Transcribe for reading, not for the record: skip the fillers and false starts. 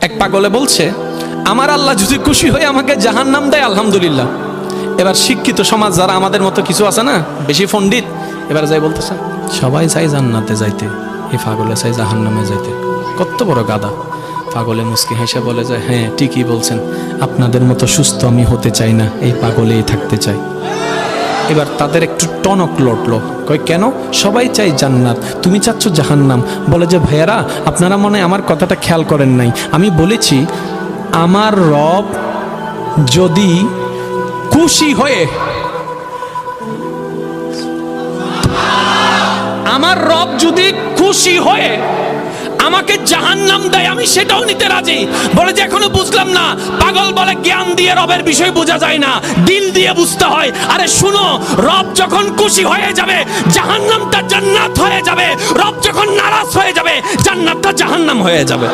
এক পাগলে বলছে, আমার আল্লাহ যদি খুশি হয়ে আমাকে জাহান্নাম দেয় আলহামদুলিল্লাহ। এবার শিক্ষিত সমাজ যারা আমাদের মতো কিছু আছে না, বেশি পণ্ডিত, এবার যাই বলতেছে সবাই চাই জান্নাতে যাইতে, এই পাগলে চাই জাহান্নামে যাইতে। কত বড় গাদা। পাগলে মুস্কি হেসে বলে যায়, হ্যাঁ ঠিকই বলছেন, আপনাদের মতো সুস্থ আমি হতে চাই না, এই পাগলেই থাকতে চাই। এবার তাদের একটু টনক লটলো, কয় কেন? সবাই চাই জান্নাত, তুমি চাচ্ছ জাহান্নাম। বলে যে ভাইয়ারা, আপনারা মনে হয় আমার কথাটা খেয়াল করেন নাই। আমি বলেছি আমার রব যদি খুশি হয়ে, আমার রব যদি খুশি হয়ে আমাকে জাহান্নাম দেয়, আমি সেটাও নিতে রাজি। বলে যে এখনো বুঝলাম না। পাগল বলে জ্ঞান দিয়ে রবের বিষয় বোঝা যায় না, দিল দিয়ে বুঝতে হয়। আরে শুনো, রব যখন খুশি হয়ে যাবে জাহান্নামটা জান্নাত হয়ে যাবে, রব যখন নারাজ হয়ে যাবে জান্নাতটা জাহান্নাম হয়ে যাবে।